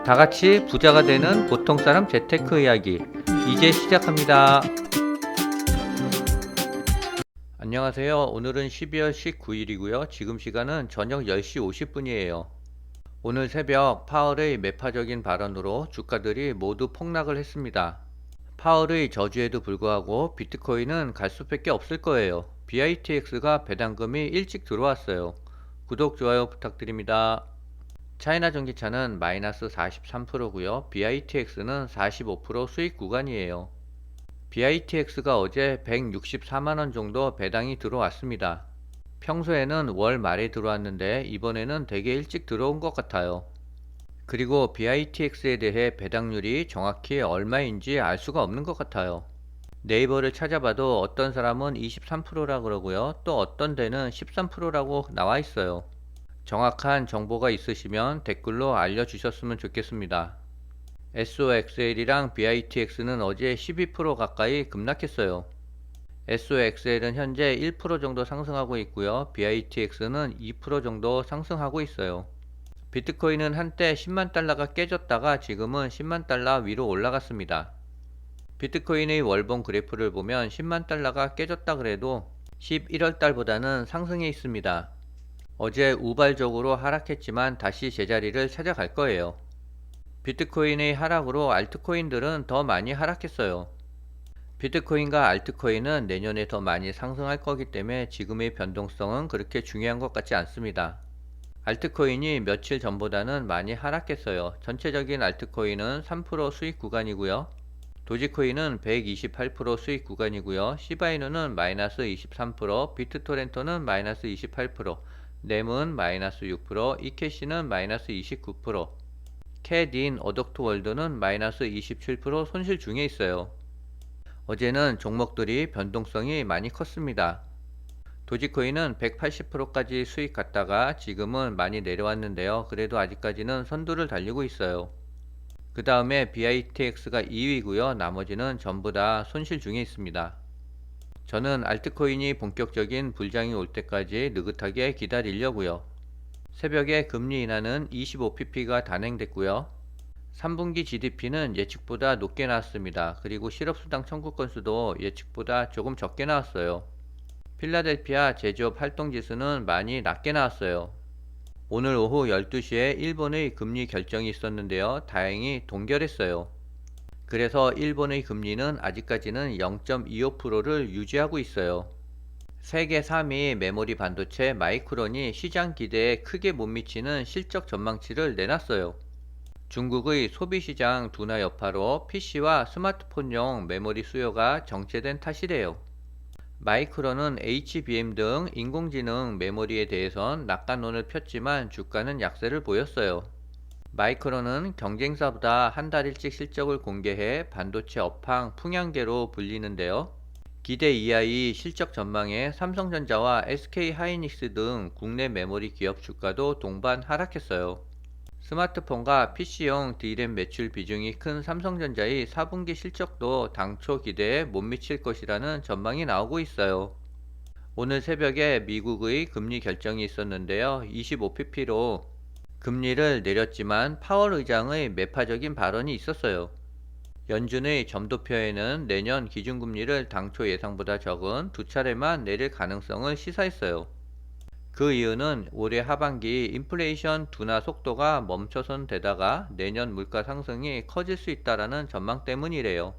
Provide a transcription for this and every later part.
다 같이 부자가 되는 보통 사람 재테크 이야기 이제 시작합니다. 안녕하세요. 오늘은 12월 19일이고요. 지금 시간은 저녁 10시 50분이에요. 오늘 새벽 파월의 매파적인 발언으로 주가들이 모두 폭락을 했습니다. 파월의 저주에도 불구하고 비트코인은 갈 수밖에 없을 거예요. BITX가 배당금이 일찍 들어왔어요. 구독, 좋아요 부탁드립니다. 차이나 전기차는 마이너스 43%고요. BITX는 45% 수익 구간이에요. BITX가 어제 164만원 정도 배당이 들어왔습니다. 평소에는 월 말에 들어왔는데 이번에는 되게 일찍 들어온 것 같아요. 그리고 BITX에 대해 배당률이 정확히 얼마인지 알 수가 없는 것 같아요. 네이버를 찾아봐도 어떤 사람은 23%라 그러고요. 또 어떤 데는 13%라고 나와 있어요. 정확한 정보가 있으시면 댓글로 알려주셨으면 좋겠습니다. SOXL이랑 BITX는 어제 12% 가까이 급락했어요. SOXL은 현재 1% 정도 상승하고 있고요. BITX는 2% 정도 상승하고 있어요. 비트코인은 한때 10만 달러가 깨졌다가 지금은 10만 달러 위로 올라갔습니다. 비트코인의 월봉 그래프를 보면 10만 달러가 깨졌다 그래도 11월 달보다는 상승해 있습니다. 어제 우발적으로 하락했지만 다시 제자리를 찾아갈 거예요. 비트코인의 하락으로 알트코인들은 더 많이 하락했어요. 비트코인과 알트코인은 내년에 더 많이 상승할 거기 때문에 지금의 변동성은 그렇게 중요한 것 같지 않습니다. 알트코인이 며칠 전보다는 많이 하락했어요. 전체적인 알트코인은 3% 수익 구간이고요. 도지코인은 128% 수익 구간이고요. 시바이누는 마이너스 23%, 비트토렌토는 마이너스 28%, 넴은 마이너스 6%, 이캐시는 마이너스 29%, 캐딘, 어덕트월드는 마이너스 27% 손실 중에 있어요. 어제는 종목들이 변동성이 많이 컸습니다. 도지코인은 180%까지 수익 갔다가 지금은 많이 내려왔는데요. 그래도 아직까지는 선두를 달리고 있어요. 그 다음에 BITX가 2위고요. 나머지는 전부 다 손실 중에 있습니다. 저는 알트코인이 본격적인 불장이 올 때까지 느긋하게 기다리려고요. 새벽에 금리 인하는 25pp가 단행됐고요. 3분기 GDP는 예측보다 높게 나왔습니다. 그리고 실업수당 청구 건수도 예측보다 조금 적게 나왔어요. 필라델피아 제조업 활동지수는 많이 낮게 나왔어요. 오늘 오후 12시에 일본의 금리 결정이 있었는데요. 다행히 동결했어요. 그래서 일본의 금리는 아직까지는 0.25%를 유지하고 있어요. 세계 3위 메모리 반도체 마이크론이 시장 기대에 크게 못 미치는 실적 전망치를 내놨어요. 중국의 소비시장 둔화 여파로 PC와 스마트폰용 메모리 수요가 정체된 탓이래요. 마이크론은 HBM 등 인공지능 메모리에 대해선 낙관론을 폈지만 주가는 약세를 보였어요. 마이크론은 경쟁사보다 한 달 일찍 실적을 공개해 반도체 업황 풍향계로 불리는데요. 기대 이하의 실적 전망에 삼성전자와 SK하이닉스 등 국내 메모리 기업 주가도 동반 하락했어요. 스마트폰과 PC용 D램 매출 비중이 큰 삼성전자의 4분기 실적도 당초 기대에 못 미칠 것이라는 전망이 나오고 있어요. 오늘 새벽에 미국의 금리 결정이 있었는데요. 25pp로 금리를 내렸지만 파월 의장의 매파적인 발언이 있었어요. 연준의 점도표에는 내년 기준금리를 당초 예상보다 적은 두 차례만 내릴 가능성을 시사했어요. 그 이유는 올해 하반기 인플레이션 둔화 속도가 멈춰선 데다가 내년 물가 상승이 커질 수 있다라는 전망 때문이래요.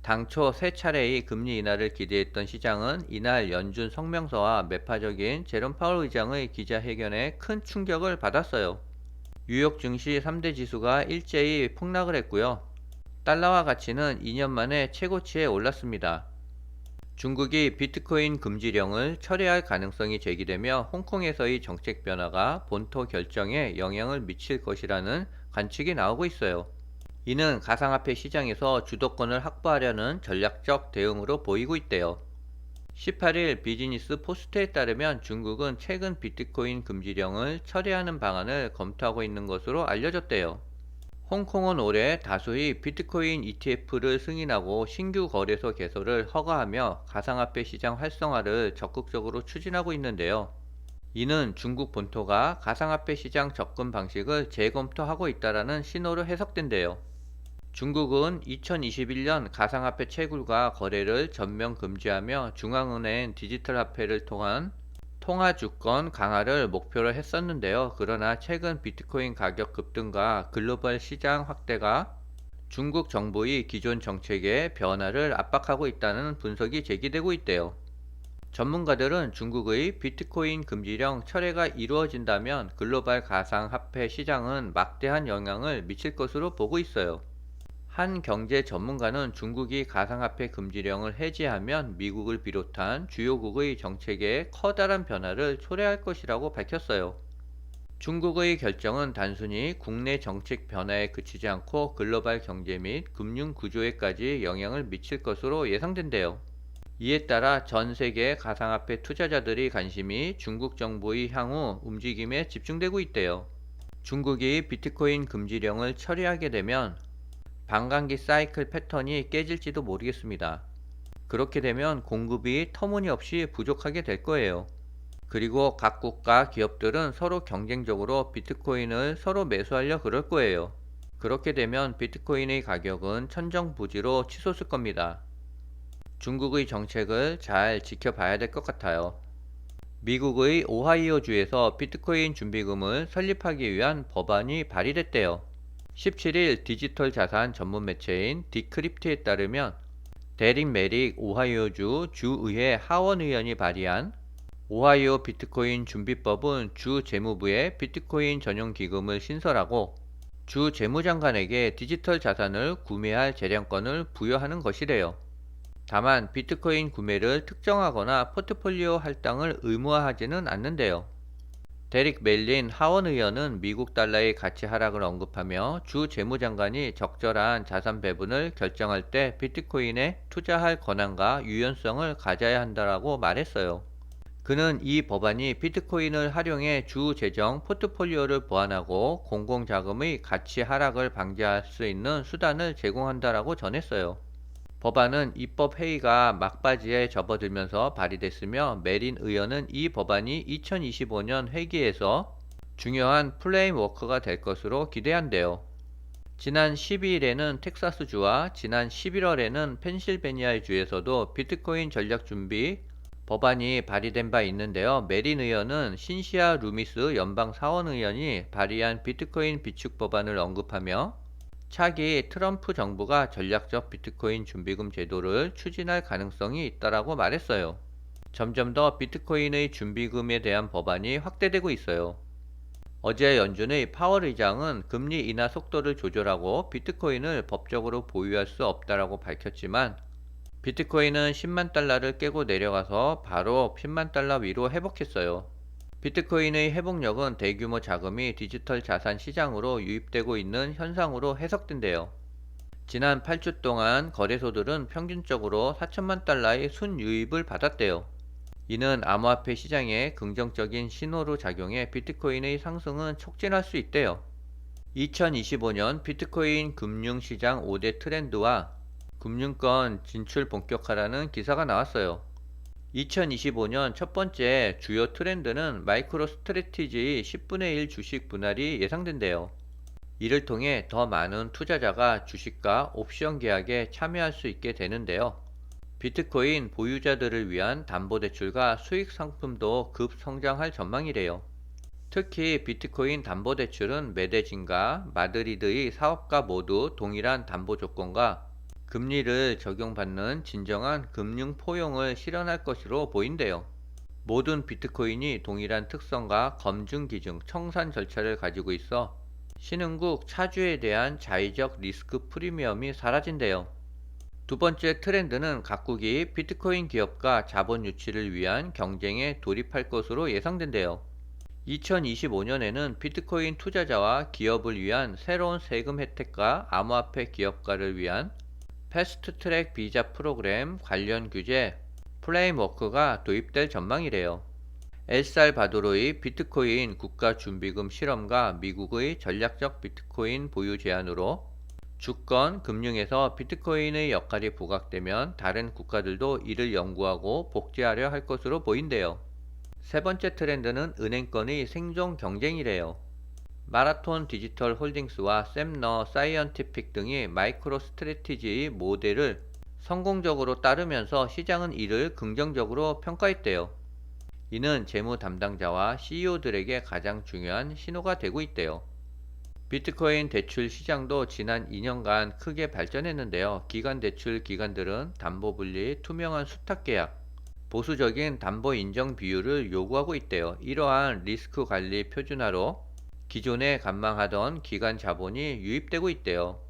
당초 세 차례의 금리 인하를 기대했던 시장은 이날 연준 성명서와 매파적인 제롬 파월 의장의 기자회견에 큰 충격을 받았어요. 뉴욕 증시 3대 지수가 일제히 폭락을 했고요. 달러화 가치는 2년 만에 최고치에 올랐습니다. 중국이 비트코인 금지령을 철회할 가능성이 제기되며 홍콩에서의 정책 변화가 본토 결정에 영향을 미칠 것이라는 관측이 나오고 있어요. 이는 가상화폐 시장에서 주도권을 확보하려는 전략적 대응으로 보이고 있대요. 18일 비즈니스 포스트에 따르면 중국은 최근 비트코인 금지령을 철회하는 방안을 검토하고 있는 것으로 알려졌대요. 홍콩은 올해 다수의 비트코인 ETF를 승인하고 신규 거래소 개설을 허가하며 가상화폐 시장 활성화를 적극적으로 추진하고 있는데요. 이는 중국 본토가 가상화폐 시장 접근 방식을 재검토하고 있다라는 신호로 해석된대요. 중국은 2021년 가상화폐 채굴과 거래를 전면 금지하며 중앙은행 디지털 화폐를 통한 통화 주권 강화를 목표로 했었는데요. 그러나 최근 비트코인 가격 급등과 글로벌 시장 확대가 중국 정부의 기존 정책의 변화를 압박하고 있다는 분석이 제기되고 있대요. 전문가들은 중국의 비트코인 금지령 철회가 이루어진다면 글로벌 가상화폐 시장은 막대한 영향을 미칠 것으로 보고 있어요. 한 경제 전문가는 중국이 가상화폐 금지령을 해제하면 미국을 비롯한 주요국의 정책에 커다란 변화를 초래할 것이라고 밝혔어요. 중국의 결정은 단순히 국내 정책 변화에 그치지 않고 글로벌 경제 및 금융 구조에까지 영향을 미칠 것으로 예상된대요. 이에 따라 전 세계 가상화폐 투자자들이 관심이 중국 정부의 향후 움직임에 집중되고 있대요. 중국이 비트코인 금지령을 처리하게 되면 반감기 사이클 패턴이 깨질지도 모르겠습니다. 그렇게 되면 공급이 터무니없이 부족하게 될 거예요. 그리고 각국과 기업들은 서로 경쟁적으로 비트코인을 서로 매수하려 그럴 거예요. 그렇게 되면 비트코인의 가격은 천정부지로 치솟을 겁니다. 중국의 정책을 잘 지켜봐야 될 것 같아요. 미국의 오하이오주에서 비트코인 준비금을 설립하기 위한 법안이 발의됐대요. 17일 디지털 자산 전문 매체인 디크립트에 따르면 데릭 메릭 오하이오주 주의회 하원 의원이 발의한 오하이오 비트코인 준비법은 주 재무부에 비트코인 전용 기금을 신설하고 주 재무장관에게 디지털 자산을 구매할 재량권을 부여하는 것이래요. 다만 비트코인 구매를 특정하거나 포트폴리오 할당을 의무화하지는 않는데요. 데릭 멜린 하원 의원은 미국 달러의 가치 하락을 언급하며 주 재무장관이 적절한 자산 배분을 결정할 때 비트코인에 투자할 권한과 유연성을 가져야 한다라고 말했어요. 그는 이 법안이 비트코인을 활용해 주 재정 포트폴리오를 보완하고 공공자금의 가치 하락을 방지할 수 있는 수단을 제공한다라고 전했어요. 법안은 입법 회의가 막바지에 접어들면서 발의됐으며 메린 의원은 이 법안이 2025년 회기에서 중요한 프레임워크가 될 것으로 기대한대요. 지난 12일에는 텍사스주와 지난 11월에는 펜실베니아 주에서도 비트코인 전략 준비 법안이 발의된 바 있는데요. 메린 의원은 신시아 루미스 연방 사원 의원이 발의한 비트코인 비축 법안을 언급하며 차기 트럼프 정부가 전략적 비트코인 준비금 제도를 추진할 가능성이 있다라고 말했어요. 점점 더 비트코인의 준비금에 대한 법안이 확대되고 있어요. 어제 연준의 파월 의장은 금리 인하 속도를 조절하고 비트코인을 법적으로 보유할 수 없다라고 밝혔지만 비트코인은 10만 달러를 깨고 내려가서 바로 10만 달러 위로 회복했어요. 비트코인의 회복력은 대규모 자금이 디지털 자산 시장으로 유입되고 있는 현상으로 해석된대요. 지난 8주 동안 거래소들은 평균적으로 4천만 달러의 순유입을 받았대요. 이는 암호화폐 시장에 긍정적인 신호로 작용해 비트코인의 상승은 촉진할 수 있대요. 2025년 비트코인 금융시장 5대 트렌드와 금융권 진출 본격화라는 기사가 나왔어요. 2025년 첫 번째 주요 트렌드는 마이크로 스트래티지의 10분의 1 주식 분할이 예상된대요. 이를 통해 더 많은 투자자가 주식과 옵션 계약에 참여할 수 있게 되는데요. 비트코인 보유자들을 위한 담보대출과 수익 상품도 급성장할 전망이래요. 특히 비트코인 담보대출은 메데진과 마드리드의 사업가 모두 동일한 담보 조건과 금리를 적용받는 진정한 금융 포용을 실현할 것으로 보인대요. 모든 비트코인이 동일한 특성과 검증 기준, 청산 절차를 가지고 있어 신흥국 차주에 대한 자의적 리스크 프리미엄이 사라진대요. 두 번째 트렌드는 각국이 비트코인 기업과 자본 유치를 위한 경쟁에 돌입할 것으로 예상된대요. 2025년에는 비트코인 투자자와 기업을 위한 새로운 세금 혜택과 암호화폐 기업가를 위한 패스트트랙 비자 프로그램 관련 규제 프레임워크가 도입될 전망이래요. 엘살바도르의 비트코인 국가준비금 실험과 미국의 전략적 비트코인 보유 제한으로 주권, 금융에서 비트코인의 역할이 부각되면 다른 국가들도 이를 연구하고 복제하려 할 것으로 보인대요. 세 번째 트렌드는 은행권의 생존 경쟁이래요. 마라톤 디지털 홀딩스와 샘너 사이언티픽 등이 마이크로 스트래티지의 모델을 성공적으로 따르면서 시장은 이를 긍정적으로 평가했대요. 이는 재무 담당자와 CEO들에게 가장 중요한 신호가 되고 있대요. 비트코인 대출 시장도 지난 2년간 크게 발전했는데요. 기관 대출 기관들은 담보분리, 투명한 수탁 계약, 보수적인 담보 인정 비율을 요구하고 있대요. 이러한 리스크 관리 표준화로 기존에 관망하던 기관 자본이 유입되고 있대요.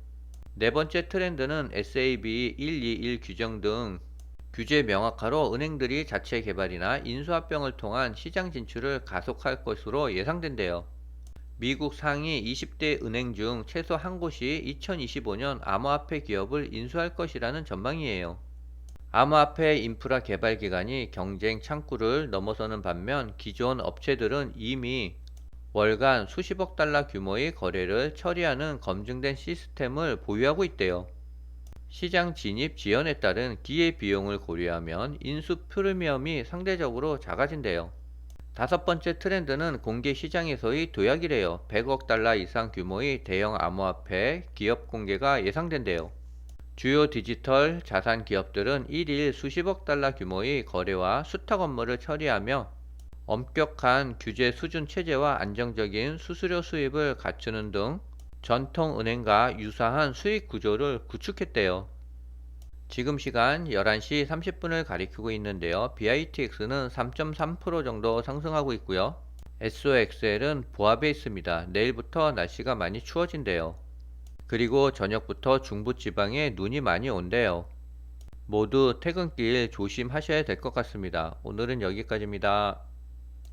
네 번째 트렌드는 SAB 121 규정 등 규제 명확화로 은행들이 자체 개발이나 인수합병을 통한 시장 진출을 가속할 것으로 예상된대요. 미국 상위 20대 은행 중 최소 한 곳이 2025년 암호화폐 기업을 인수할 것이라는 전망이에요. 암호화폐 인프라 개발 기간이 경쟁 창구를 넘어서는 반면 기존 업체들은 이미 월간 수십억 달러 규모의 거래를 처리하는 검증된 시스템을 보유하고 있대요. 시장 진입 지연에 따른 기회 비용을 고려하면 인수 프리미엄이 상대적으로 작아진대요. 다섯 번째 트렌드는 공개 시장에서의 도약이래요. 100억 달러 이상 규모의 대형 암호화폐 기업 공개가 예상된대요. 주요 디지털 자산 기업들은 1일 수십억 달러 규모의 거래와 수탁 업무를 처리하며 엄격한 규제 수준 체제와 안정적인 수수료 수입을 갖추는 등 전통 은행과 유사한 수익 구조를 구축했대요. 지금 시간 11시 30분을 가리키고 있는데요. BITX는 3.3% 정도 상승하고 있고요. SOXL은 보합에 있습니다. 내일부터 날씨가 많이 추워진대요. 그리고 저녁부터 중부지방에 눈이 많이 온대요. 모두 퇴근길 조심하셔야 될 것 같습니다. 오늘은 여기까지입니다.